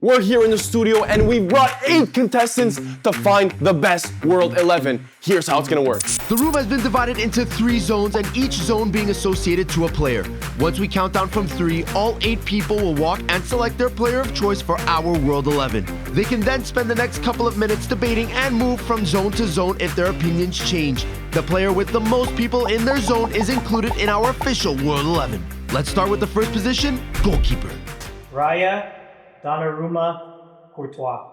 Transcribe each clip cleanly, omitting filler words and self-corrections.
We're here in the studio and we've brought 8 contestants to find the best World 11. Here's how it's gonna work. The room has been divided into 3 zones and each zone being associated to a player. Once we count down from 3, all 8 people will walk and select their player of choice for our World 11. They can then spend the next couple of minutes debating and move from zone to zone if their opinions change. The player with the most people in their zone is included in our official World 11. Let's start with the first position, goalkeeper. Raya, Donnarumma, Courtois.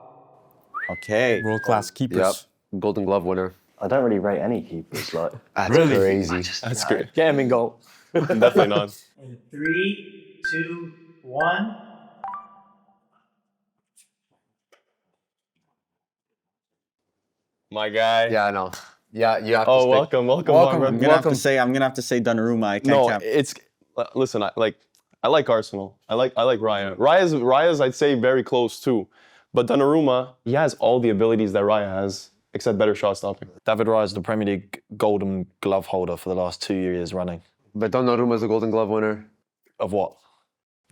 Okay. World-class keepers. Yep. Golden Glove winner. I don't really rate any keepers. Like, That's Really? crazy. That's great. Get him in goal. Definitely not. In 3, 2, 1. My guy. Yeah, I know. Yeah, you have to Oh, stick. welcome. I'm gonna have to say Donnarumma. I can't No, count. it's listen. I like Arsenal. I like Raya. Raya's I'd say very close too, but Donnarumma, he has all the abilities that Raya has, except better shot stopping. David Raya is the Premier League Golden Glove holder for the last 2 years running. But Donnarumma is the Golden Glove winner Of what?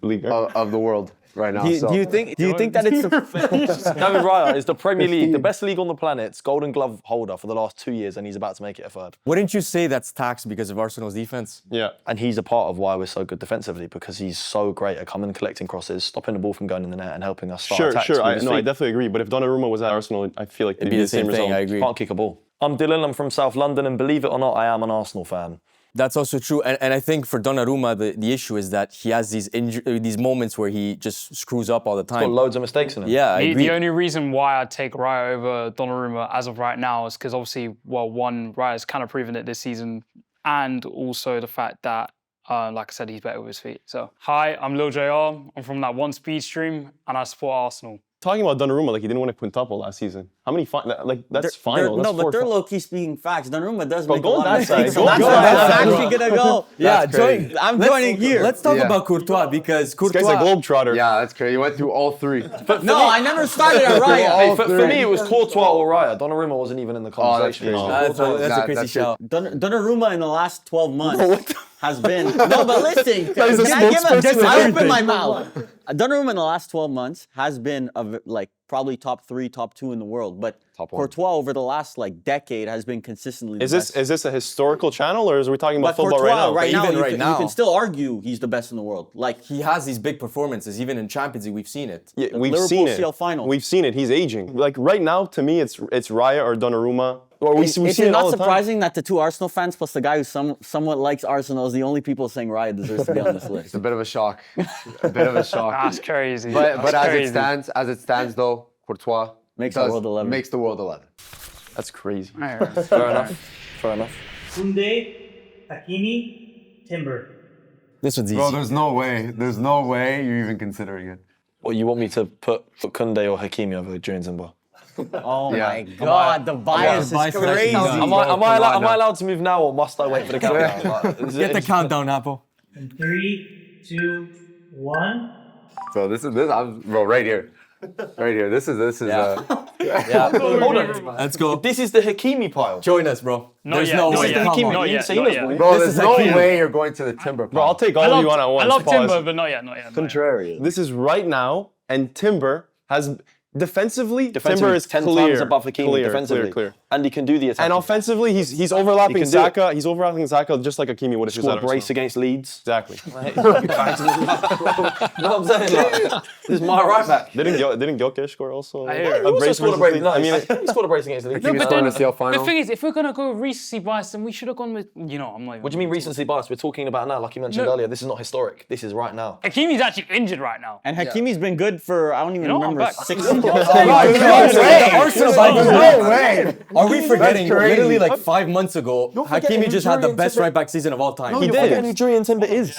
League. of the world right now. Do you think that it's the David Raya is the Premier League, the best league on the planet's Golden Glove holder for the last 2 years, and he's about to make it a third. Wouldn't you say that's taxed because of Arsenal's defense? Yeah. And he's a part of why we're so good defensively, because he's so great at coming and collecting crosses, stopping the ball from going in the net, and helping us start attacks. Sure. with his I feet. definitely agree. But if Donnarumma was at Arsenal, I feel like it'd be the same result. thing, I agree. Can't kick a ball. I'm Dylan. I'm from South London, and believe it or not, I am an Arsenal fan. That's also true. And I think for Donnarumma, the issue is that he has these moments where he just screws up all the Got time. loads of mistakes in him. Yeah, I agree. The only reason why I'd take Raya over Donnarumma as of right now is because obviously, well, one, Raya's kind of proven it this season, and also the fact that, like I said, he's better with his feet. So, hi, I'm Lil JR. I'm from that one speed stream, and I support Arsenal. Talking about Donnarumma, like he didn't win a quintuple last season. How many that's final? That's No, but 4 they're low-key speaking facts. Donnarumma does Bro, make a go on lot that of side. mistakes. Go on That's that side, actually gonna go. Yeah, crazy. I'm joining here. Let's talk Yeah. about Courtois because This guy's a Courtois... globetrotter. Yeah, that's crazy. You went through all 3. No, I never started at Raya. Hey, for me, it was Courtois or Raya. Donnarumma wasn't even in the conversation. crazy. That's a That- crazy that's shout. Donnarumma in the last 12 months has been... No, but listen. Can He's a I give spokesperson. I open my mouth. Donnarumma in the last 12 months has been probably top 3, top 2 in the world. But Top 1. Courtois over the last decade has been consistently the Is best. this a historical channel or is we talking about But football Courtois right now? right now, Even you right can, now. you can still argue he's the best in the world. Like, He has these big performances, even in Champions League, we've seen it. Yeah, we've Liverpool seen it. CL final. We've seen it. He's aging. Like right now, to me, it's Raya or Donnarumma. Or we Is see it it not all the time. surprising that the 2 Arsenal fans plus the guy who somewhat likes Arsenal is the only people saying Raya deserves to be on this It's list? a bit of a shock. A bit of a shock. That's crazy. But That's as crazy. as it stands though, Courtois Makes the World 11. Makes the World 11. That's crazy. Alright. Fair enough. Fair enough. Koundé, Hakimi, Timber. This one's easy. Bro, there's no way you're even considering it. Well, you want me to put Koundé or Hakimi over Jurgen Timber? Oh Yeah. my God, the bias is bias crazy. selection. Am I allowed to move now, or must I wait for the countdown? Get the countdown, Apple. In 3, 2, 1. So this I'm right here. Right here. This is Yeah, Hold on. let's go. This is the Hakimi pile. Join us, bro. There's yet, no not way. yet. Come Hakimi, on. Not you yet, ain't seen not us, yet. boy. Bro, This there's is no Hakimi. way you're going to the Timber. Bro, I'll take all of you on at once. I love Pause. Timber, but not yet, not yet. Contrarian. This is right now, and Timber has defensively Timber is 10 clear, times above Hakimi defensively. clear. And he can do the attack. And offensively, he's overlapping He can do Saka. He's overlapping Saka just like Hakimi would if he was scored at a brace Arsenal. against Leeds. Exactly. You know what I'm saying? Like, this is my right back. Didn't Gyökeres score also? I hear it. He also scored a brace. versus No, Leeds? I mean, he scored a brace against Leeds. Hakimi but scored in then- the CL final. The thing is, if we're gonna go recency bias, then we should have gone with, I'm not. What do you mean recency bias? We're talking about now, like you mentioned No. earlier. This is not historic. This is right now. Hakimi's actually injured right now. And Hakimi's been good for, I don't even You know, I'm remember, back. 6 The Arsenal No way. Are we forgetting? That's crazy. Literally like 5 months ago, forgetting Hakimi who just had the Jurgen best Timber- right back season of all time. You're forgetting who Jurgen Timber is.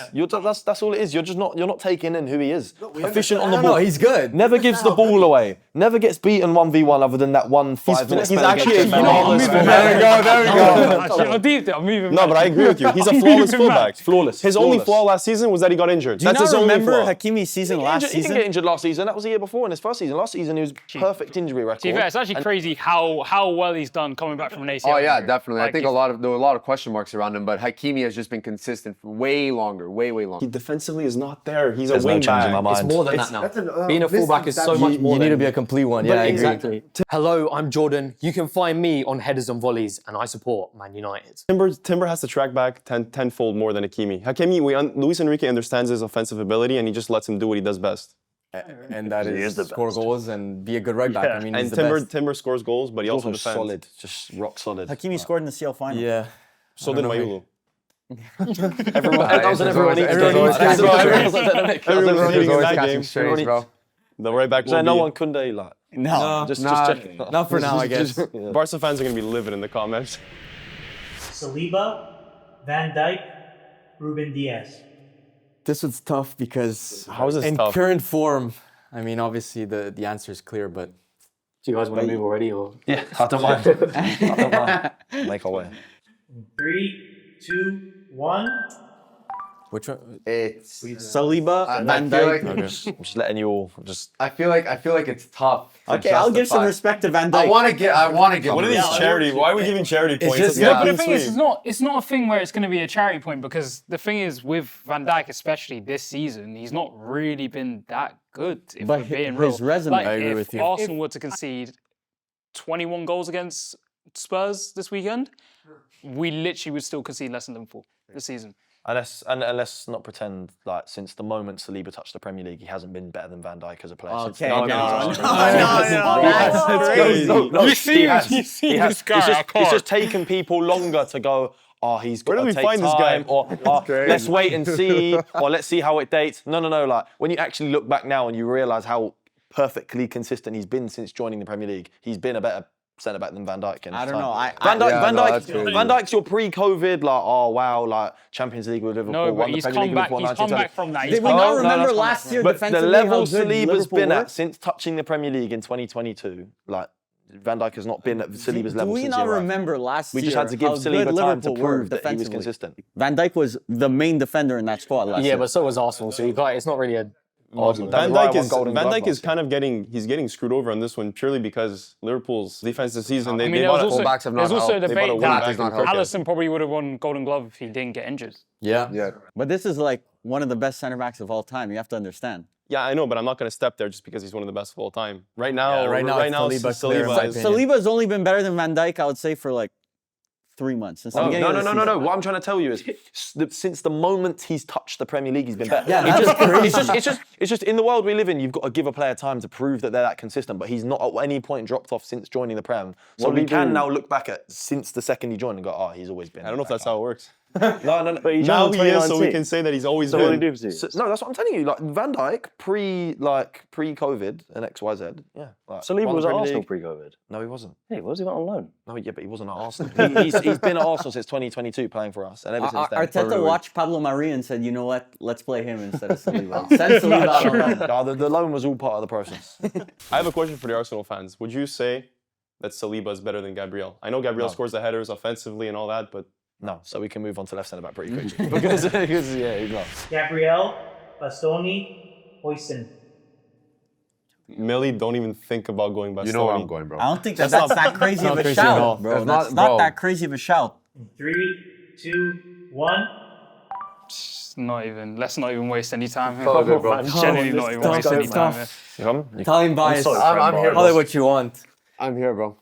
That's all it is. You're not taking in who he is. Efficient on the No, ball. he's good. Never gives the ball away. Never gets beaten 1v1 other than that one 5 minutes. He's actually a flawless There we fullback. go, there we go. Actually, I'm deep there. I'm moving. No, but I agree with you. He's a flawless fullback. Flawless. His only flaw last season was that he got injured. Do you That's his not only remember flaw. Hakimi's season He last didn't get season? injured last season. That was the year before in his first season. Last season he was perfect injury record. To be fair, it's actually crazy how well he's done coming back from an ACL. Oh yeah, injury. definitely. I Like, think there were a lot of question marks around him, but Hakimi has just been consistent for way longer, way longer. He defensively is not there. He's There's a no wing change in my back. mind. More than that now. Being a fullback is so much more You need than to be a complete one. Yeah, I agree. exactly. Hello, I'm Jordan. You can find me on headers and volleys, and I support Man United. Timber has to track back tenfold more than Hakimi. Luis Enrique understands his offensive ability and he just lets him do what he does best. And that is score goals and be a good right back. I mean, And he's the best. Timber scores goals, but he also defends. solid, just rock solid. Hakimi scored in the CL final. Yeah. So did Mayulu. Everyone, everyone eats Everyone's leading in that game. Strange, bro. The right back So will no be. one Kunde like. No. Just checking. Not for now, I guess. Barca fans are going to be livid in the comments. Saliba, Van Dijk, Ruben Diaz. This was tough because How is this in tough? current form, I mean, obviously the answer is clear, but Do you guys want to move already, or? Yeah, I don't mind. I don't mind. Make our way. 3, 2, 1. which one? It's. Saliba, Van I feel Dijk. like I'm just letting you all just. I feel like it's tough. to Okay, I'll give some justify. respect to Van Dijk. I want to get. What are these charity? Why are we giving charity points? just- Let's get But a the clean thing is, sweep. it's not a thing where it's going to be a charity point, because the thing is with Van Dijk, especially this season, he's not really been that good. If But we're being his real. resume- Like, I agree if with you. Arsenal were to concede 21 goals against Spurs this weekend, we literally would still concede less than Liverpool this season. And let's not pretend like since the moment Saliba touched the Premier League, he hasn't been better than Van Dijk as a player. Since the Okay, moment he no, touched no, the Premier League. that's crazy. No, You see he him- has. you see He has. this guy, It's I just, can't. it's just taken people longer to go, oh, he's got Where to did we take find this guy? time, or let's wait and see, or let's see how it dates. No. Like when you actually look back now and you realise how perfectly consistent he's been since joining the Premier League, he's been a better centre back than Van Dijk. I don't know. Van Dijk, Yeah, Van no, Dijk, that's crazy. Van Dijk's your pre-COVID, like, oh wow, like Champions League with Liverpool, No, won but the he's Premier come League back. with He's come back from that. He's Did we come not back- remember that's last come year But the defensively level how good Saliba's Liverpool been were? at since touching the Premier League in 2022, like Van Dijk has not been at Saliba's Do level we since not he arrived. remember last We year just had to give how Saliba good time to Liverpool were prove that he was defensively? consistent. Van Dijk was the main defender in that squad last Yeah, year. but so was Arsenal, so you got, it's not really a argument. Van Raya Dijk won is Golden Van Glove Dijk is last year. kind of getting screwed over on this one purely because Liverpool's defense this season they I mean, bought there was a- also, fullbacks have not there's also a helped. They bought a debate wing that back not in helped. Kirk. Alisson probably would have won Golden Glove if he didn't get injured. Yeah. Yeah. But this is like one of the best center backs of all time. You have to understand. Yeah, I know, but I'm not going to step there just because he's one of the best of all time. Right now, Yeah, right now it's Saliba, clear in my Saliba is. opinion. Saliba's only been better than Van Dijk, I would say, for like 3 months. Since the beginning of the season. No. What I'm trying to tell you is, since the moment he's touched the Premier League, he's been better. Yeah, that's crazy. It's just in the world we live in, you've got to give a player time to prove that they're that consistent. But he's not at any point dropped off since joining the Prem. So What we we can do- now look back at since the second he joined and go, oh, he's always been. I don't know if that's how it works. No. But he Now joined he is, so we 2019. can say that he's always So what did he been. do for you? So, no, that's what I'm telling you. Like Van Dijk, pre-COVID and XYZ. Yeah. Like, Saliba won the was at Premier Arsenal League. pre-COVID. No, he wasn't. Yeah, he was. He went on loan. No, yeah, but he wasn't at Arsenal. He's been at Arsenal since 2022 playing for us, and ever since then. Arteta watched Pablo Mari and said, you know what? Let's play him instead of Saliba. Send Saliba out on loan. No, the loan was all part of the process. I have a question for the Arsenal fans. Would you say that Saliba is better than Gabriel? I know Gabriel No. scores the headers offensively and all that, but No, so we can move on to left centre back pretty quickly because yeah, he's not. Gabriel, Bastoni, Hoyson. Millie, don't even think about going Bastoni. You know where I'm going, bro. I don't think that's that crazy of a crazy at all. shout, bro. That's That's not- not bro. that crazy of a shout. 3, 2, 1. Let's not even waste any time here. all good, bro. I'm genuinely not even waste any time here. Italian bias. I'm here, Call it bro. what you want. I'm here, bro.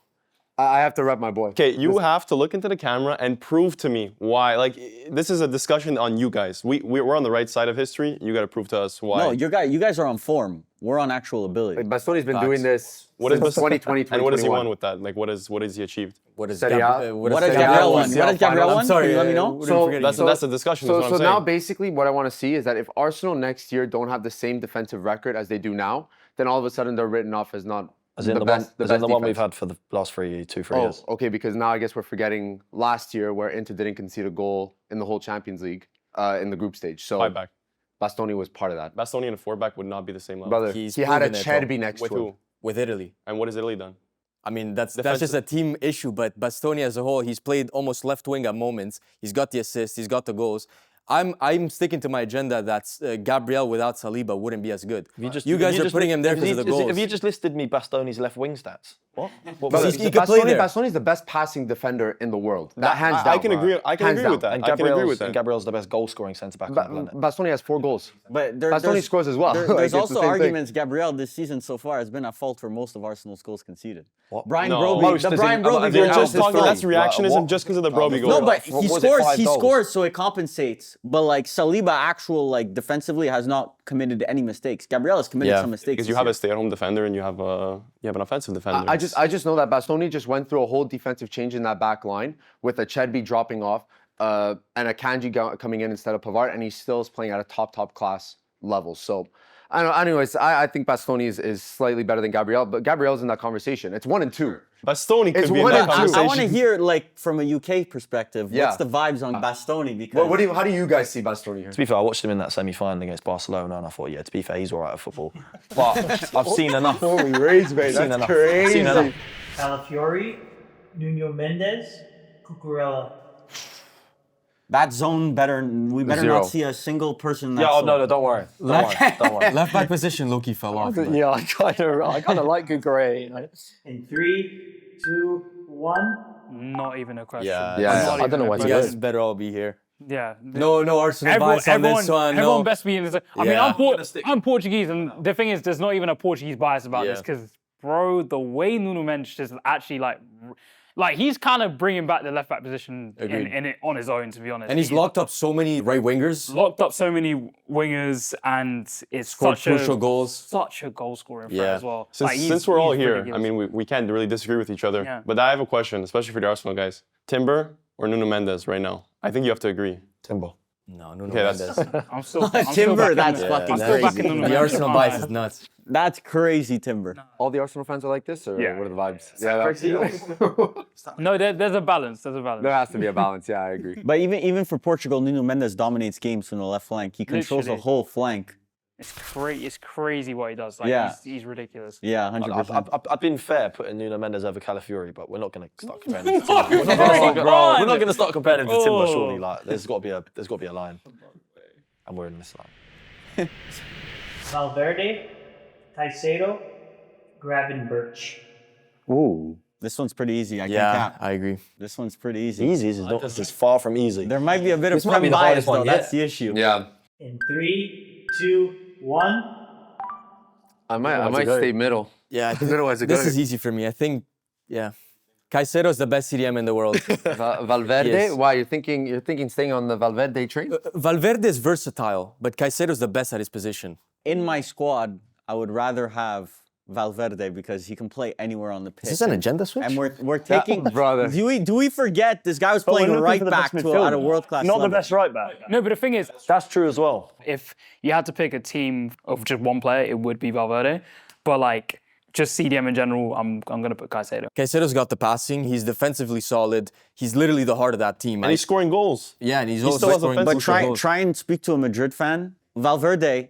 I have to rep my boy. Okay, you have to look into the camera and prove to me why. Like, this is a discussion on you guys. We're on the right side of history. You got to prove to us why. No, you guys are on form. We're on actual ability. Bastoni's been Facts. doing this What is since 2020, and what has he 2021. won with that? Like, what has he achieved? What is Serie A. What is has Serie A Gabriel won won? CL What has Gabriel final. won? I'm sorry, Can you let me know? what are you forgetting? That's the discussion. Is what I'm So saying. now basically what I want to see is that if Arsenal next year don't have the same defensive record as they do now, then all of a sudden they're written off as not As in the best. as in the one defense. we've had for the last 3 years. Oh, okay, because now I guess we're forgetting last year where Inter didn't concede a goal in the whole Champions League in the group stage. So Five back. Bastoni was part of that. Bastoni and a 4-back would not be the same level. Brother, He's he had a proven it, Cherby bro. next With to him. who? with Italy. And what has Italy done? I mean, that's just a team issue, but Bastoni as a whole, he's played almost left wing at moments. He's got the assists, he's got the goals. I'm sticking to my agenda that Gabriel without Saliba wouldn't be as good. You guys are putting him there because of the goals. Have you just listed me Bastoni's left wing stats? What? He could play there. Bastoni's the best passing defender in the world. That hands down. I can agree. I can agree with that. And I can agree with that. And Gabriel's the best goal scoring centre back on the planet. Bastoni has 4 goals. But Bastoni scores as well. There's Like, it's the also same thing. arguments. Gabriel this season so far has been at fault for most of Arsenal's goals conceded. What? Brian No. Broby, Most the as Brian in- Broby You're goal. just talking. That's Like, reactionism what? just because of the Broby goal. No, but What he was it, scores. 5 He goals? scores, so it compensates. But like Saliba, actual like defensively has not committed any mistakes. Gabriel has committed some mistakes. Because you this have year. a stay-at-home defender and you have an offensive defender. I just know that Bastoni just went through a whole defensive change in that back line with a Chedby dropping off and a Kanji coming in instead of Pavard, and he still is playing at a top class level. So, I don't know. Anyways, I think Bastoni is slightly better than Gabriel, but Gabriel's in that conversation. It's 1 and 2. Bastoni could It's be in one that and two. conversation. I want to hear like from a UK perspective. Yeah. What's the vibes on Bastoni? Because How do you guys see Bastoni here? To be fair, I watched him in that semi-final against Barcelona, and I thought, yeah, to be fair, he's all right at football. But I've seen enough. Holy rage, mate. Seen That's enough. crazy. Seen enough. Calafiori, Nuno Mendes, Cucurella. that zone better. We better 0. not see a single person. In that Yeah, oh, zone. no, don't worry. Don't worry. Left back position, Loki fell off. but- Yeah, I kind of like Cucurella. You know? In 3, 2, 1. Not even a question. Yeah, Yeah, Not I even don't know a what You to question. guys better all be here. Yeah. No Arsenal bias on this one. Everyone No. best be in this. I mean, Yeah. I'm Portuguese, and the thing is, there's not even a Portuguese bias about this Yeah. because, bro, the way Nuno Mendes is actually like he's kind of bringing back the left back position Agreed. in it on his own, to be honest. And he's locked up so many right wingers. locked up so many wingers, and it's Scored such crucial a goals. such a goal scoring threat Yeah. as well. Since we're all he's here, ridiculous. I mean, we can't really disagree with each other. Yeah. But I have a question, especially for the Arsenal guys. Timber or Nuno Mendes right now? I think you have to agree. Timber. No, Nuno Okay, Mendes. I'm still Timber, that's backing fucking I'm still backing crazy. Nuno The Mendes. Arsenal bias is nuts. That's crazy, Timber. All the Arsenal fans are like this, or Yeah. what are the vibes? Yeah, No, there's a balance. There's a balance. there has to be a balance. Yeah, I agree. But even for Portugal, Nuno Mendes dominates games from the left flank. He controls the Literally. whole flank. It's crazy what he does. Like, Yeah. he's ridiculous. Yeah, 100%. I've been fair putting Nuno Mendes over Calafiori, but we're not going to start comparing them to No, Timber. We're not going to start comparing them to Timber, Oh. surely. Like, there's got to be a line. And we're in this line. Valverde, Caicedo, Gravenberch. Ooh. This one's pretty easy. I can't Yeah, cap. I agree. This one's pretty easy. Easy is not. It's far from easy. There might be a bit of This might prem be the bias, hardest though. one yet. That's the issue. Yeah, In 3, 2, 1. I might stay middle. Yeah, I think Middle as a this good. is easy for me. I think, yeah. Caicedo is the best CDM in the world. Valverde. Yes. Why you're thinking staying on the Valverde train? Valverde is versatile, but Caicedo is the best at his position. In my squad, I would rather have Valverde because he can play anywhere on the pitch. Is this an agenda switch? And we're taking. brother. Do we forget this guy was playing right back at a world class Not level? the best right back. No, but the thing is, That's true as well. if you had to pick a team of just one player, it would be Valverde. But like, just CDM in general, I'm gonna put Caicedo. Caicedo's got the passing. He's defensively solid. He's literally the heart of that team. And he's scoring goals. yeah, and he's still also has scoring offensive crucial But goals. try and speak to a Madrid fan. Valverde,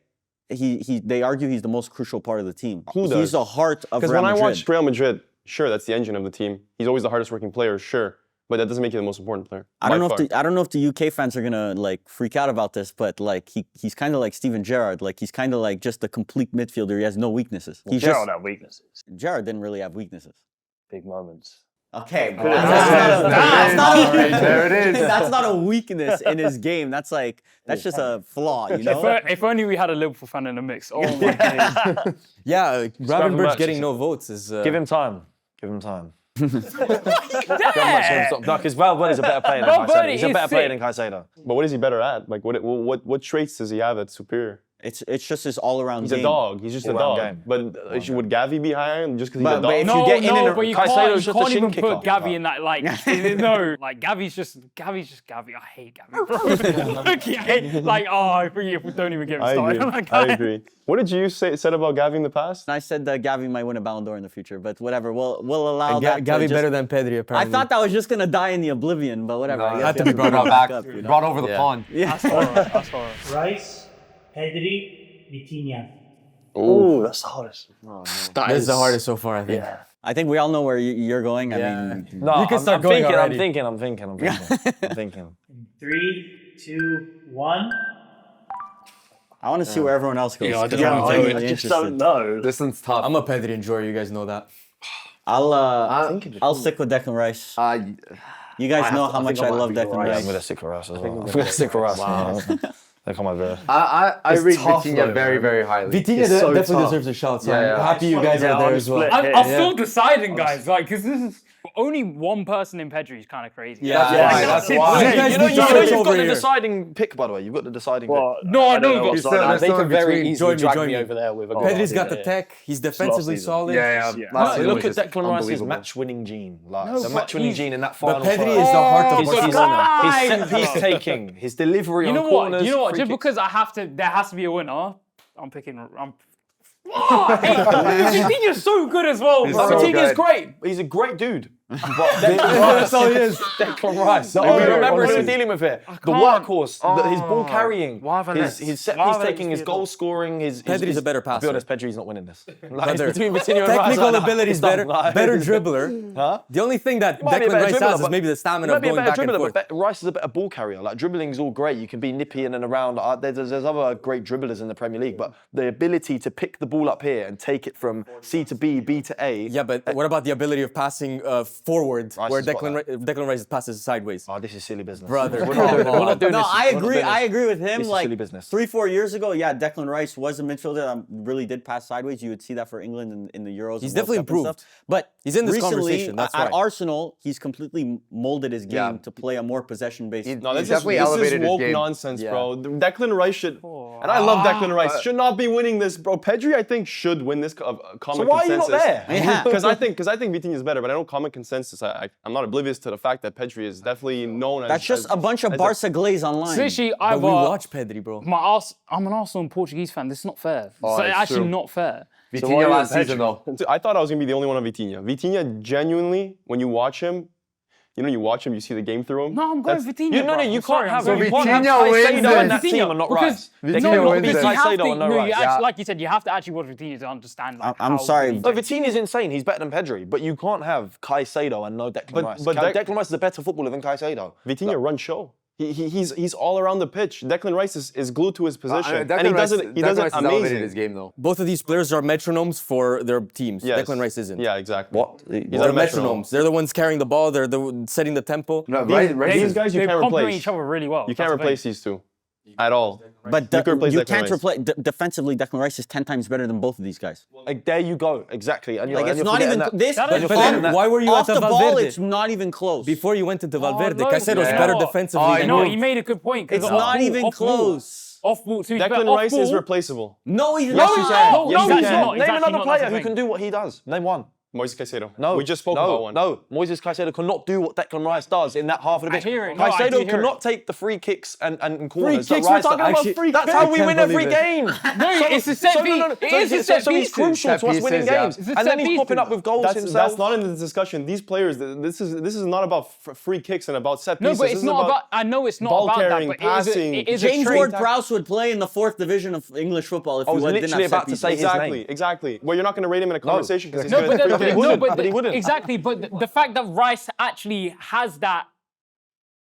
they argue he's the most crucial part of the team. Who does? He's the heart of Because Real when I Madrid. watch Real Madrid, sure, that's the engine of the team. He's always the hardest working player, sure. But that doesn't make you the most important player. I don't by know far. if the UK fans are gonna like freak out about this, but like he's kind of like Steven Gerrard. Like he's kind of like just a complete midfielder. He has no weaknesses. He's Gerald had weaknesses. Gerrard didn't really have weaknesses. Big moments. Okay, but There it is. that's not a weakness in his game. That's just a flaw, you know. If only we had a Liverpool fan in the mix. Oh my god. Yeah, Gravenberch Gravenberch getting is- no votes is... Give him time. Give him time. Yeah. No, because Valverde's a better player than Valverde Caicedo. He's a is better player sick. than Caicedo. But what is he better at? Like, what traits does he have that's superior? It's just his all-around He's game. a dog. He's just a All-round dog. game. But would Gavi be higher just because he's But a dog? if you No, get in no, and but you Caicedo's can't just a even shin put kicker. Gavi in that. Like, no, like Gavi's just Gavi. I hate Gavi, bro. Okay, like, oh, don't even get me I started. agree. Like, I agree. What did you said about Gavi in the past? I said that Gavi might win a Ballon d'Or in the future, but whatever. We'll allow And that. to Gavi just- better than Pedri, I apparently. thought that was just gonna die in the oblivion, but whatever. I guess had you to have be brought back back, up, you know? brought over the Yeah. pond. Yeah. That's horrible. That's horrible. Rice, Pedri, Vitinha. Ooh, that's the hardest. This is the hardest so far, I think. Yeah. I think we all know where you're going. I mean, No, You can I'm, start I'm going thinking, already. I'm thinking. I'm thinking. 3, 2, 1. I want to see where everyone else goes. Yeah, I 'cause don't I'm know. genuinely I just interested. don't know. This one's tough. I'm a Pedri enjoyer, you guys know that. I'll stick with Declan Rice. You guys know how much I love Declan I'm Rice. gonna stick with Rice as well. I'm gonna stick with Rice. Wow. They come over. I It's rate tough Vitinha though, very, man. very highly. Vitinha It's so definitely tough. deserves a shout, so Yeah, I'm yeah. happy you guys Yeah, are there I'm as well. split. I'm Yeah. still deciding, guys. Like, because this is only one person in Pedri is kind of crazy. Yeah, Like, yeah, that's that's it. why. Like, guys You know, be you've judged got over the here. deciding pick, by the way. You've got the deciding Well, No, I know, what's but going on. They They can can very very easily Join me, drag join me me. over there with a goal. Pedri's got the yeah. tech. He's defensively season. solid. Yeah. Yeah. Last season Look was at just Declan Rice's unbelievable. match-winning gene. Like No, the but match-winning he's- gene in that final. But Pedri third. is the heart of His Barcelona. His set-piece taking, his delivery you know on what? corners. You know what? free Just kicks. because there has to be a winner. I'm picking. Oh, hey, Vitinha's so good as well, He's bro. so Vitinha's good. great. He's a great dude. But that's all he is. Declan Rice. No, we remember who honestly. we're dealing with here. The can't. workhorse, his ball carrying, his set piece taking, his goal scoring, his. Pedri's a better passer. To be honest, Pedri's not winning this. Like, Brother, it's between Vitinha and Rice. Technical Like, ability is it's done. better, Like, better dribbler. Huh? The only thing that Might be a Declan better Rice dribbler, has is but- maybe the He stamina might of be a going better back and dribbler, forth. but Rice is a better ball carrier. Like dribbling's all great. You can be nippy in and around. There's other great dribblers in the Premier League, but the ability to pick the ball up here and take it from C to B, B to A. Yeah, but what about the ability of passing forward, Rice where has got Declan Rice passes sideways? Oh, this is silly business. Brother, we're not, come we're not doing No, this. I We're not agree. doing I this. agree with him. This is Like silly business. 3-4 years ago, yeah, Declan Rice was a midfielder that really did pass sideways. You would see that for England in the Euros. He's and World definitely Cup and improved. stuff. But He's in this recently, conversation, that's at why. Arsenal, he's completely molded his game to play a more possession-based. No, He's this is definitely elevated his woke game. nonsense, Yeah. bro. Declan Rice should, and I love Declan Rice, should not be winning this, bro. Pedri, I think, should win this common So why are you consensus. not there? Yeah. Because I think Vitinha is better, but I know common consensus. I'm not oblivious to the fact that Pedri is definitely known as. That's just a bunch of Barca glaze online. Literally, But we watch Pedri, bro. I'm an Arsenal and Portuguese fan. This is not fair. Oh, it's it's actually true. not fair. Vitinha last season though. I thought I was gonna be the only one on Vitinha. Vitinha, genuinely, when you watch him, you see the game through him. No, I'm going That's- Vitinha. You bro. can't I'm sorry, have I'm sorry. you can't have Vitinha wins Caicedo in that this. team and not Because- Rice. Vitinha No, wins because it. you have to, Caicedo and no no, Rice. you Yeah. actually, like you said, you have to actually watch Vitinha to understand. Like, I'm how sorry. he's- No, Vitinha's insane. He's better than Pedri, but you can't have Caicedo and no Declan Rice. Declan Rice is a better footballer than Caicedo. Vitinha runs show. He's all around the pitch. Declan Rice is glued to his position, and Declan he Rice- does it Declan Rice has elevated amazing. his game though. Both of these players are metronomes for their teams. Yes. Declan Rice isn't. Yeah, exactly. What? He's They're a metronome. metronomes. They're the ones carrying the ball. They're the setting the tempo. No, These Rice guys you they can't complement replace. each other really well. You can't That's the replace thing. these two at all. But You could replace you Declan can't Rice. replace defensively. Declan Rice is 10 times better than both of these guys. Like, there you go. Exactly. And you're, Like and it's you're not even forgetting that. this. That But is But fair. then, why were you off at the the ball, Valverde? it's not even close. Before you went to the Valverde, no, Caicedo's yeah. better Oh, defensively. No, than he you. made a good point. 'cause It's off not ball- even off ball- close. Off ball, to be fair, Declan off Rice is ball- replaceable. No, he's No, not. no, Yes, no, you no, can. he's actually not. He's Name actually another not, player that's the who can thing. do what he does. Name one. Moises Caicedo. No, we just spoke about one. No, Moises Caicedo cannot do what Declan Rice does in that half of the pitch. hear it. No, I do Caicedo hear cannot it. take the free kicks and corners. Free kicks? that Rice We're talking does. about free That's kicks. how we I win can't every believe it. game. No, it's a set piece. It is a set So he's piece. crucial to us Set winning pieces, yeah. games. It's a And set then he's piece, popping dude. up with goals That's himself. not in the discussion. These players, this is not about free kicks and about set No, pieces. but This it's is not about. I know it's not ball about that, carrying, but passing. it is a James trait. Ward-Prowse would play in the 4th division of English football if I he was didn't literally have set about to pieces. say his name. Exactly. Well, you're not going to rate him in a conversation because he's No, good but, at free kicks. But he wouldn't. Exactly, but the fact that Rice actually has that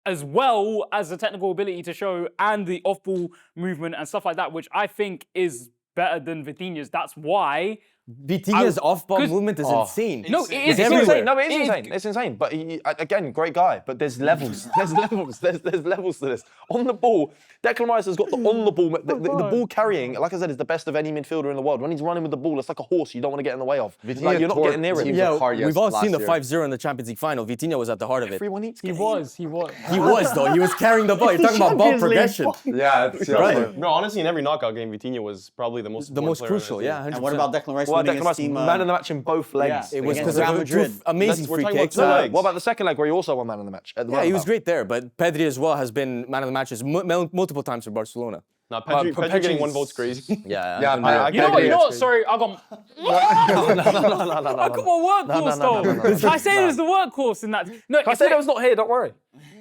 as well as the technical ability to show and the off-ball movement and stuff like that, which I think is better than Vitinha's. That's why. Vitinha's off-ball 'cause- movement is insane. No, it It's is It's everywhere. insane. No, it is It is- insane. It's insane. But he, again, great guy. But there's levels. There's levels. There's levels to this. On the ball, Declan Rice has got the on the ball. The ball carrying, like I said, is the best of any midfielder in the world. When he's running with the ball, it's like a horse. You don't want to get in the way of. Like, you're not getting near him. teams Yeah, apart, yes, we've all last seen the year. 5-0 in the Champions League final. Vitinha was at the heart of it. Everyone eats. He was. He was, though. He was carrying the ball. You're talking about ball progression. Yeah, it's Right. No, honestly, in every knockout game, Vitinha was probably the most The most important player crucial, on the yeah. team. 100%. And what about Declan Rice Well, winning Declan his Rice, team? man of the match in both legs. It was Against because Real of two Madrid. amazing We're free talking about kicks. two legs. What about the second leg where he also won man of the match? At the Yeah, he was roundabout? great there, but Pedri as well has been man of the matches multiple times for Barcelona. No, Pedri getting one vote's crazy. Yeah, Yeah, I You know can't what? You agree. know what? Sorry, I got. I got my workhorse though. Caicedo's the workhorse in that. No, Caicedo's not here. Don't worry.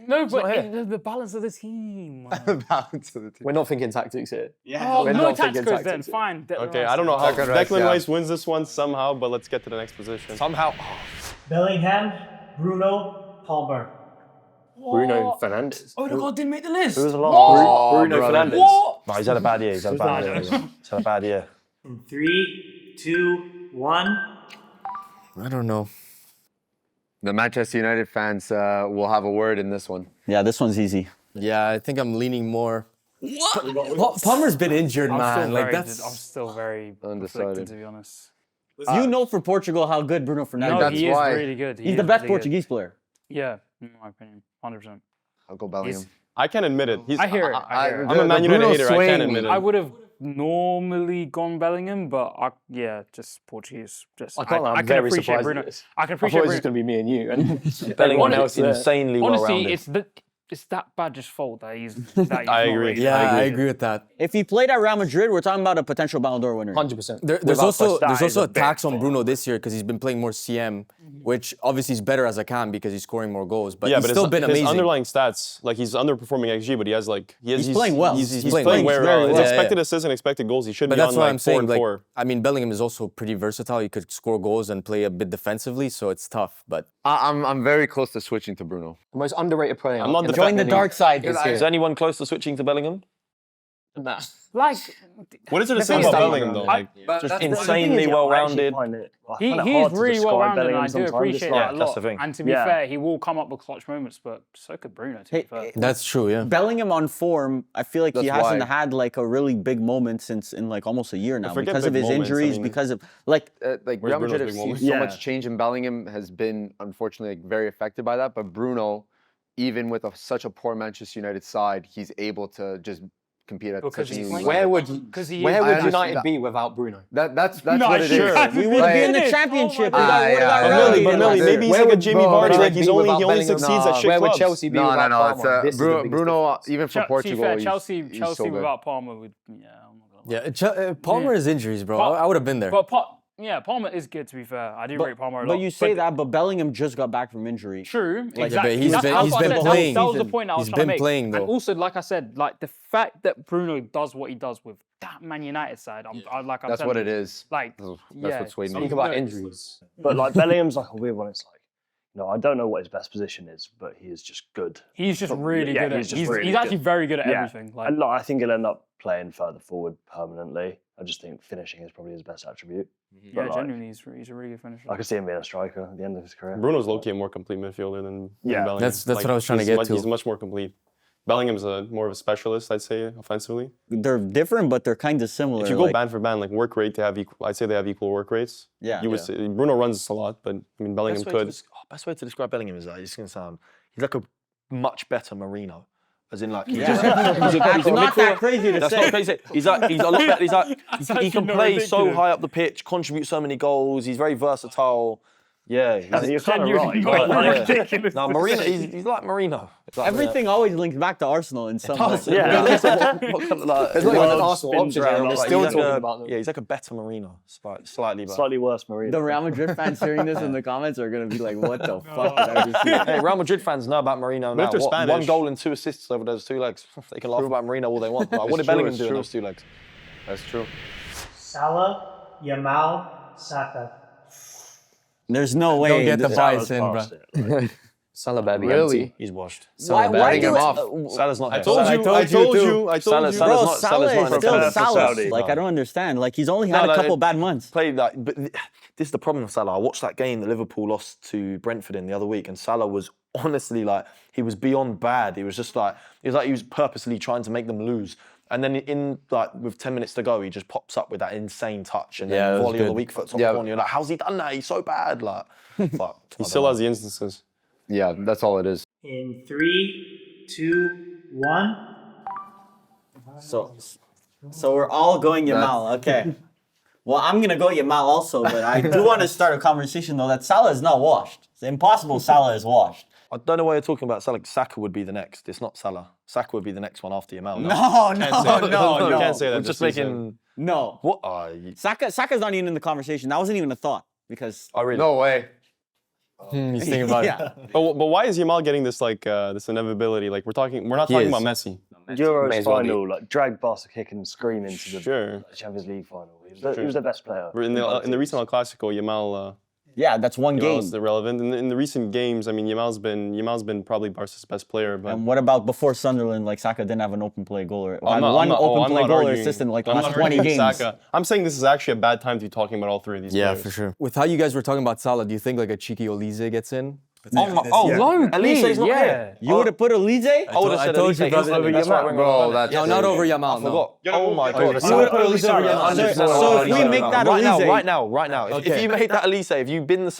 No, but not here. the balance of the team. Man. Balance of the team. We're not thinking tactics here. Oh, We're no not thinking tacticals then. tactics. Fine. Okay, I don't know how Declan Rice, Declan yeah. Rice wins this one somehow, but let's get to the next position. Somehow. Bellingham, Bruno, Palmer. Bruno Fernandes. Odegaard didn't make the list. Who was the last? Bruno brother. Fernandes. What? No, he's had a bad year. He's had a bad year. He's had a bad year. In 3, 2, 1. I don't know. The Manchester United fans will have a word in this one. Yeah, this one's easy. Yeah, I think I'm leaning more. What? Palmer's been injured, man. Like I'm that's. still very Undecided. conflicted, to be honest. You know for Portugal how good Bruno Fernandes No, is. that's he is why. really good. He's the best Portuguese player. Yeah, in my opinion, 100%. I'll go Bellingham. I can't admit it. I hear it. I hear it. I'm a Man United Bruno hater. I swing. can't admit it. I would have normally gone Bellingham, but just Portuguese. Just I can't lie, I'm can very appreciate surprised Bruno. at this. I can I thought appreciate it was just Bruno. going to be me and you. And Bellingham everyone is else there. insanely well Honestly, rounded. it's that badger's fault that he's. That he's I not agree. rated. Yeah, I agree with that. If he played at Real Madrid, we're talking about a potential Ballon d'Or winner. 100%. There's Without also question. there's That is also a a big tax on fault. Bruno this year because he's been playing more CM, which obviously is better as a cam because he's scoring more goals. But yeah, he's but still his, been his amazing. underlying stats, like he's underperforming XG, but he has like He's playing well. He's playing playing very very well. well. His Yeah, expected yeah. assists and expected goals, he should But be that's on what like I'm 4 saying. and Like, 4. I mean, Bellingham is also pretty versatile. He could score goals and play a bit defensively, so it's tough. But I'm very close to switching to Bruno. The most underrated player. I'm not in the Join the Premier dark side. League Is anyone close to switching to Bellingham? Nah. Like What is it to The say thing about is, Bellingham though? Like, Just insanely well rounded. he's really well rounded, and I do appreciate that a That's lot. the thing. And to be Yeah. fair, he will come up with clutch moments, but so could Bruno. To be fair. that's true, yeah. Bellingham on form, I feel like he That's hasn't why. had like a really big moment since in like almost a year now forget because of big his moments, I injuries, mean- because of like Like Where's Real Madrid Bruno's have big seen moment? so Yeah. much change, and Bellingham has been unfortunately like, very affected by that. But Bruno, even with such a poor Manchester United side, he's able to just compete at Because such a he's elite playing- level. Because he Where is. would understand United that. be without Bruno? That's No, what it sure. is. we would be in the Like- championship. Oh my without- God. without Yeah, Bellingham. but Millie, maybe he's Where like a would- Jamie bro, Vardy, where like would he be only without succeeds Bellingham? at shit Where would clubs. Chelsea be No, without no, Palmer? it's This is the biggest Bruno. difference. Even for Portugal, to be fair, he's Chelsea so good. without Palmer would. Yeah, I'm not gonna lie. Yeah, Palmer is injuries, bro. I would have been there. But Palmer is good. To be fair, I do rate Palmer a lot. But you say that, but Bellingham just got back from injury. True, Yeah, exactly. but he's That's been- what he's I been said. playing. That was the point I was He's trying to been make. playing, though. And also, like I said, like the fact that Bruno does what he does with that Man United side, I'm That's telling what you, it is. Like, That's yeah, what swayed me. Think about No, injuries. But like Bellingham's like a weird one. It's like, I don't know what his best position is, but he is just good. he's just But, really yeah, good at. he's just really He's actually good. very good at Yeah. everything. Like, And like, I think he'll end up playing further forward permanently. I just think finishing is probably his best attribute. yeah, But, like, genuinely, he's a really good finisher. I could see him being a striker at the end of his career. Bruno's low-key a more complete midfielder than Yeah. Bellingham. That's what I was trying to get to. He's much more complete. Bellingham's more of a specialist, I'd say, offensively. They're different, but they're kind of similar. If you go like, band for band, like work rate, I'd say they have equal work rates. Yeah. You would say, Bruno runs a lot, but I mean Bellingham could. Best way to describe Bellingham is that he's going to sound. He's like a much better Marino, as in like Yeah. That's not that crazy to That's say. not crazy. He's a lot better. He's like he actually can not play so ridiculous. high up the pitch, contribute so many goals. He's very versatile. Yeah, You're kind of genuinely right. not but, ridiculous. No, Marino. He's like Marino. It's like, Everything always links back to Arsenal in some way. Yeah. What kind of, like, There's not even an World Arsenal spins option around here, and we're like still he's talking like a- about them. Yeah, he's like a better Marino, slightly better. Slightly worse, Marino. The Real Madrid fans hearing this in the comments are gonna be like, "What the fuck did I just see?" Hey, Real Madrid fans know about Marino now. they're What, Spanish. 1 goal and 2 assists over those 2 legs. They can laugh about Marino all they want. Like, what did Bellingham do in those 2 legs? That's true. Salah, Yamal, Saka. There's no way. Don't get the this- bias in, bro. Salah barely Really? empty. He's washed. Why Batting do him it- off. Salah's not I here. told you. I told you. I told Salah's you. not- Bro, Salah's Salah not is in still the Salah. Saudi. Like I don't understand. Like he's only No, had no, a couple it- bad months. Played like, but this is the problem with Salah. I watched that game that Liverpool lost to Brentford in the other week, and Salah was honestly like he was beyond bad. He was just like he was purposely trying to make them lose. And then in like with 10 minutes to go, he just pops up with that insane touch and Yeah, then it was volley on the good. weak foot top Yeah. corner. You're like, how's he done that? He's so bad. Like, fuck. He still has the instances. Yeah, that's all it is. In 3, 2, 1. So we're all going Yamal. Okay. Well, I'm gonna go Yamal also, but I do want to start a conversation though that Salah is not washed. It's impossible. Salah is washed. I don't know why you're talking about Salah. Saka would be the next. It's not Salah. Saka would be the next one after Yamal. No, no, You can't say that. I'm just this season. making no. what? Saka's not even in the conversation. That wasn't even a thought because I really. No way. He's thinking about it. But why is Yamal getting this this inevitability? Like we're not talking about Messi. Euros final, like dragged Barca kick and scream into the Champions League final. He was the best player. In the recent El Clasico, Yamal. Yeah, that's one game. Yamal's irrelevant. In the recent games, I mean, Yamal's been probably Barca's best player. But And what about before Sunderland? Like Saka didn't have an open play goal or I'm one not open play goal or arguing. assist in like the I'm last not 20 arguing games. Saka. I'm saying this is actually a bad time to be talking about all three of these Yeah, players. for sure. With how you guys were talking about Salah, do you think like a cheeky Olise gets in? Elise's not here. You would have put Elise? I would have said told you, Elise. brother. Instantly, that's right. Bro, that's No, not over Yamal. No. Oh my god. You would have put Olise over Yamal. So if we make that Elise, right now. If you make that Elise, if you bin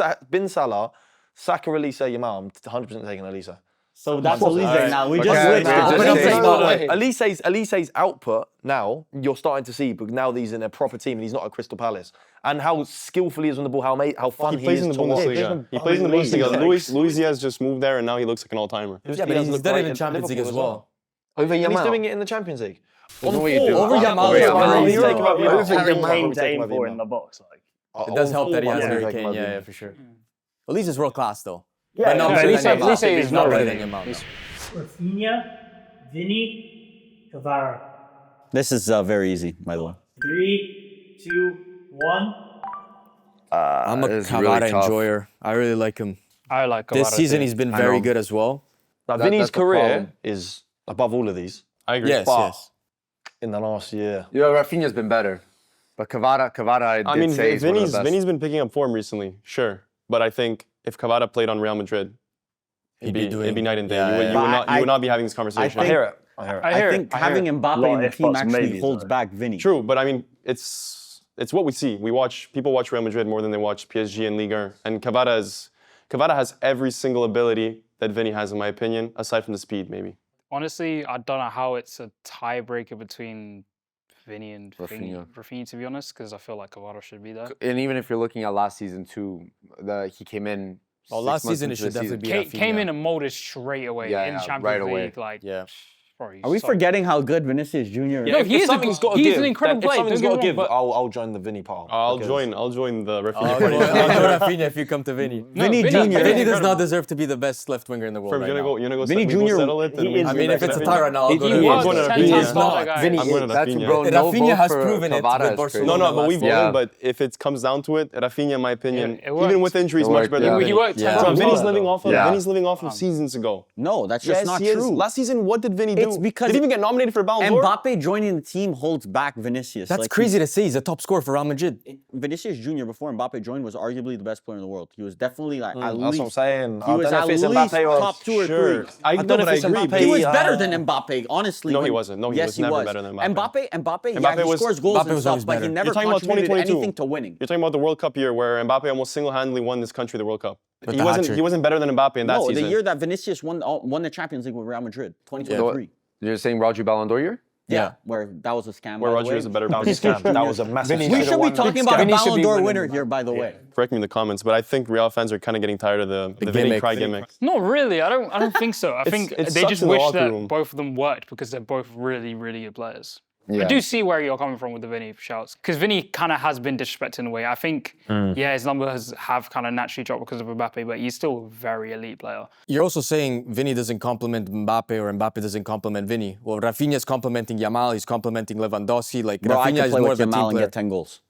Salah, Saka, Elise, Yamal, I'm 100% taking Elise. so that's Elise now. We just Okay, switched it. Elise's output now, you're starting to see, but now he's in a proper team and he's not at Crystal Palace. And how skillful he is on the ball, how fun He plays in the to watch. Bundesliga. He plays in the Bundesliga. Luis Diaz just moved there, and now he looks like an all-timer. Yeah, but he's done it in Champions League as well. Over Yamal. He's doing it in the Champions League. Over Yamal. Harry Kane to aim for in the box. Like. It does help that he has Harry Kane. Yeah, for sure. Elise is world class though. Yeah, But not no, better than Elise- Yamal. Elise is He's not not better really- than Yamal. no. Rafinha, Vinny, Kvara. This is very easy, by the way. 3, 2, 1. I'm a It's Kvara really tough. enjoyer. I really like him. I like This Kvara season too. he's been I very know. good as well. Now, That- Vinny's that's the career problem. is above all of these I agree. Yes, But- yes. in the last year. Yeah, Rafinha's been better. But Kvara, I mean, say is one of the best. Vinny's been picking up form recently, sure. But I think if Kvara played on Real Madrid, it'd be night and day. Yeah, You would yeah. you would not be having this conversation. I hear it. I think having Mbappe in the team actually holds back Vinny. True, but I mean, it's what we see. People watch Real Madrid more than they watch PSG and Ligue 1. And Kvara has every single ability that Vinny has, in my opinion, aside from the speed, maybe. Honestly, I don't know how it's a tiebreaker between Vinny and Rafinha. Rafinha, to be honest, because I feel like Kvara should be there. And even if you're looking at last season too, he came in. Well, 6 last months season it into should the definitely season. be Came Rafinha. in and molded straight away Yeah, in yeah, Champions right away. League. Like, Yeah. bro, he's Are we so- forgetting how good Vinicius Jr. is? No, he is something's got to he's give. an incredible If player. something's don't got get to me give, wrong, I'll join the Vinny pile. I'll because- join the Rafinha I'll party. go Rafinha if you come to Vinny. Vinny Vinny- Jr. Vinny does not deserve to be the best left winger in the world You're right gonna now. go Vinny we go Jr. settle it. he is I mean, if it's a Rafinha. tie right now, I'll go to He was going to 10 Rafinha. times It's taller not. guy. Vinny, I'm going to that's Rafinha. bro. No Rafinha vote has for proven it Kvara with is Barcelona. crazy. No, but we Yeah. voted. But if it comes down to it, Rafinha, in my opinion, it even worked. with injuries, It much worked, better yeah. than He Vinny. worked 10 Yeah. Bro, times Vinny's taller, living though. off of Yeah. Vinny's living off of seasons ago. No, that's Yes, just not he is. true. Last season, what did Vinny do? It's because- did he even get nominated for Ballon d'Or? Mbappe joining the team holds back Vinicius. That's Like, crazy to say. He's a top scorer for Real Madrid. Vinicius Jr. before Mbappe joined was arguably the best player in the world. He was definitely like at That's least. what I'm saying. He was at least top 2 or 3. I don't know, know but if it's I agree. Mbappe. but He was Yeah. better than Mbappe, honestly. No, he wasn't. No, he yes, was he never was. better than Mbappe. Mbappe, Mbappe yeah, he was- scores goals Mbappe and was stuff, always but he better. never You're talking about contributed 2022. anything to winning. You're talking about the World Cup year where Mbappe almost single-handedly won this country the World Cup. With He the wasn't. hat-trick. He wasn't better than Mbappe in that No, season. the year that Vinicius won the Champions League with Real Madrid, 2023. You're saying Roger Ballon d'Or year? Yeah, where that was a scam. where by the Roger way. is a better. That was a scam. That was a massive We scam. should be talking about a Vinny should Ballon be d'Or winning winner the here, by the way. Correct me in the comments, but I think Real fans are kind of getting tired of the Vinny gimmick. cry gimmick. Not really. I don't think so. I think it they sucks just in the wish locker that room. both of them worked because they're both really, really good players. Yeah. I do see where you're coming from with the Vinny shouts because Vinny kind of has been disrespected in a way. I think, yeah, his numbers have kind of naturally dropped because of Mbappe, but he's still a very elite player. You're also saying Vinny doesn't compliment Mbappe or Mbappe doesn't compliment Vinny. Well, Rafinha's complimenting Yamal, he's complimenting Lewandowski. Like Bro, I Rafinha could is play more with of a team Yamal and player. get 10 goals.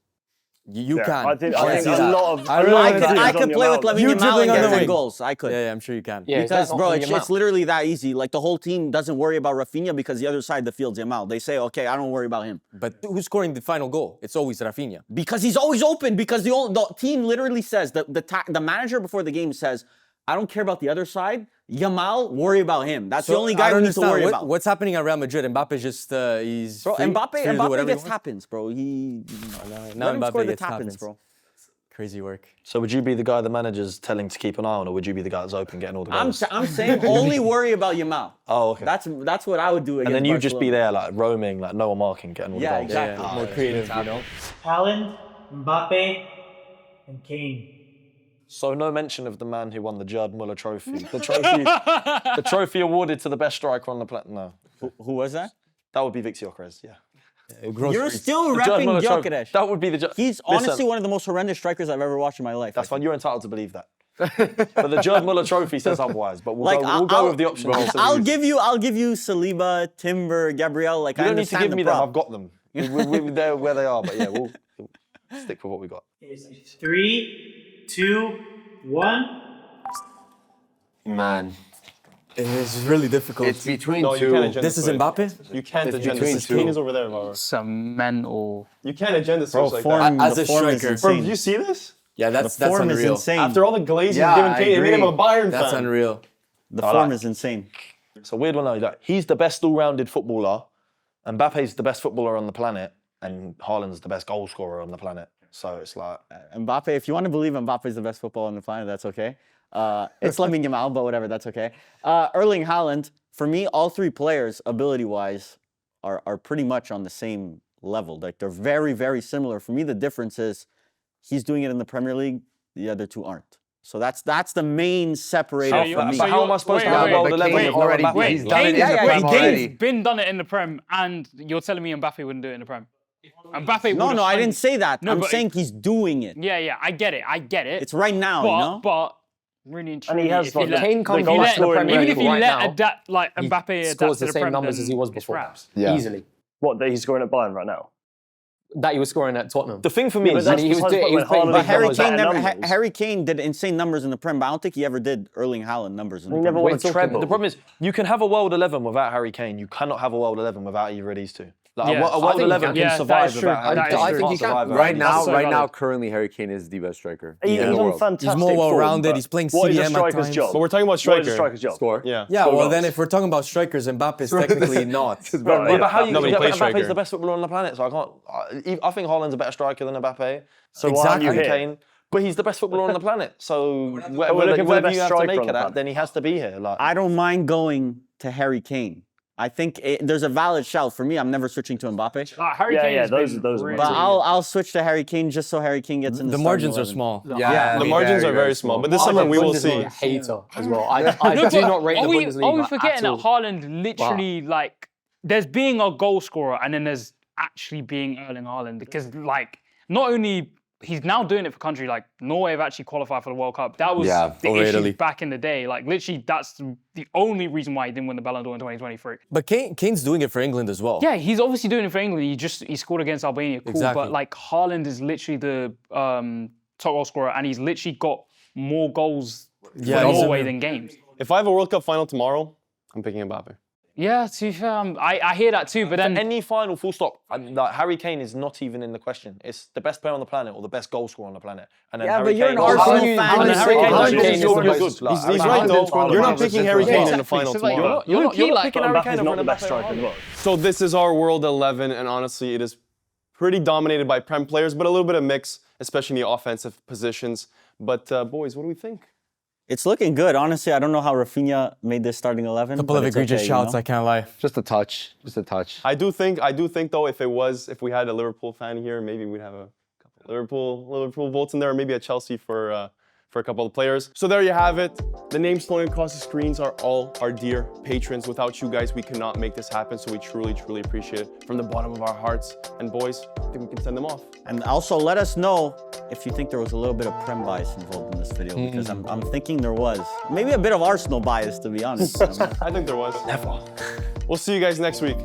You can. I think can see a that. lot of. I really I wanna could, see I it. could play with Lamine You Yamal dribbling and on get the 10 wing. goals. I could. Yeah, I'm sure you can. Yeah, Because, bro, it's it's literally that easy. Like, the whole team doesn't worry about Rafinha because the other side of the field's Yamal. They say, okay, I don't worry about him. But who's scoring the final goal? It's always Rafinha. Because he's always open. Because the team literally says, the manager before the game says, I don't care about the other side. Yamal, worry about him. That's the only I guy don't we need to understand. worry about. What's happening at Real Madrid? Mbappe just, he's Bro, free, Mbappe free to do whatever gets he wants. tap-ins, bro. Now Let him Mbappe score the gets tap-ins, tap-ins. bro. Crazy work. So would you be the guy the manager's telling to keep an eye on, or would you be the guy that's open getting all the I'm goals? saying only worry about Yamal. Oh, okay. That's what I would do against And then you just be Barcelona. there like roaming, like no one marking, getting all the Yeah, goals. exactly. More creative, you know? Haaland, Mbappe, and Kane. So no mention of the man who won the Gerd Muller trophy. The trophy awarded to the best striker on the planet. No, Who was that? that would be Victor Gyökeres. Yeah. You're still The Gerd repping Muller trophy. Gyökeres. That would be the. He's honestly one of the most horrendous strikers I've ever watched in my life. That's fine. You're entitled to believe that. But the Gerd Muller trophy says otherwise. But we'll Like, we'll go with the option. I'll give you Saliba, Timber, Gabriel. Like, You I don't need to understand give the me them. prop. I've got them. They're where they are. But yeah, we'll stick with what we got. Is 3, 2, 1. Man, It is really difficult. it's between No, you two. can't agenda This is switch. Mbappe? You can't It's agenda between switch. two. Kane is over there, Vara. Some mental. You can't agenda Bro, switch like form, that. As the a form is striker. Bro, insane. did you see this? Yeah, The that's form is unreal. insane. After all the glazes Yeah, given I Kane, it made him a agree. Bayern That's fan. unreal. The form is insane. It's a weird one though. Like, he's the best all-rounded footballer. Mbappe's the best footballer on the planet, and Haaland's the best goal scorer on the planet. So it's like, Mbappe, if you want to believe Mbappe is the best footballer on the planet, that's okay. It's Lamine Yamal, but whatever, that's okay. Erling Haaland, for me, all three players, ability-wise, are pretty much on the same level. Like, they're very, very similar. For me, the difference is he's doing it in the Premier League, the other two aren't. So that's the main separator So for me. but how am I supposed to have wait, a world but 11 Kane with no already- Mbappe? he's done it in the yeah, Prem he already. Kane's been done it in the Prem, and you're telling me Mbappe wouldn't do it in the Prem. Mbappe No, would no, I have- didn't say that. No, I'm but- saying he's doing it. Yeah, I get it. It's right now, but, you know? but really and truly, he has if you got let, Kane can't if go you back let- to the Premier even League if you right let now, adapt, like He Mbappe adapt scores to the the same Prem, numbers then as he was it's before. wraps. Yeah. Easily. What, that he's scoring at Bayern right now? That he was scoring at Tottenham. The thing for me but is that's he was because doing- he was when playing Haaland big But Harry numbers, Kane better never. numbers. Harry Kane did insane numbers in the Prem, but I don't think he ever did Erling Haaland numbers in the He Prem. never won a talking- treble. the problem is you can have a world 11 without Harry Kane. You cannot have a world 11 without either of these two. Like Yeah. a I world think you 11 can. can Yeah, that survive is true. without Harry That is Kane. true. I think you Can't can. survive without Right Harry now, so right now, valid. currently Harry Kane is the best striker He's in the on world. fantastic He's more form, well-rounded. but He's playing what is a CDM at striker's times. job? But we're talking about What is a striker. striker's job? Score. Yeah. Yeah, Score well, then goals. if we're talking about strikers, Mbappe is technically not. Right, Yeah, but how you Nobody yeah, plays Mbappe's striker. the best footballer on the planet, so I can't. I think Haaland's a better striker than Mbappe. So why aren't you and here? Kane, but he's the best footballer on the planet. So looking whatever for the whatever best you have to striker make on of the that, planet. then he has to be here. Like I don't mind going to Harry Kane. I think there's a valid shout for me. I'm never switching to Mbappe, Harry Yeah, Kane yeah, has those been are really but really I'll switch to Harry Kane just so Harry Kane gets in the The starting margins are 11. small. Yeah, The margins are very small, but this summer we will see. Bundesliga hater as well. I No, do but not rate the are we Bundesliga forgetting at that all. Haaland literally like there's being a goal scorer and then there's actually being Erling Haaland because like not only he's now doing it for country like Norway have actually qualified for the World Cup. That was Yeah, the over issue Italy. back in the day. Like literally that's the only reason why he didn't win the Ballon d'Or in 2023. But Kane's doing it for England as well. Yeah, he's obviously doing it for England. He scored against Albania, cool. Exactly. But like Haaland is literally the top goal scorer and he's literally got more goals Yeah, for he's Norway a- than games. If I have a World Cup final tomorrow, I'm picking Mbappe. Yeah, to be fair, I hear that too, but then any final full stop, like Harry Kane is not even in the question. It's the best player on the planet or the best goal scorer on the planet. And then Yeah, Harry but you're Kane an is- Arsenal Haaland- fan. Haaland- and Harry Kane Haaland is is good. good. You're He's right though. You're not picking Harry Kane in the final So, like, tomorrow. You're not Low-key, picking Harry Mbappe's Kane over not the Mbappe best or striker in the Haaland. world. So this is our World 11, and honestly, it is pretty dominated by Prem players, but a little bit of mix, especially in the offensive positions. But boys, what do we think? It's looking good. Honestly, I don't know how Rafinha made this starting 11. Couple of but it's egregious okay, shouts, You know? I can't lie. Just a touch. Just a touch. I do think though, if we had a Liverpool fan here, maybe we'd have a couple Liverpool votes in there, or maybe a Chelsea for a couple of players. So there you have it. The names floating across the screens are all our dear patrons. Without you guys, we cannot make this happen. So we truly, truly appreciate it from the bottom of our hearts. And boys, I think we can send them off. And also let us know if you think there was a little bit of Prem bias involved in this video, because I'm thinking there was. Maybe a bit of Arsenal bias, to be honest. I think there was. Never. We'll see you guys next week.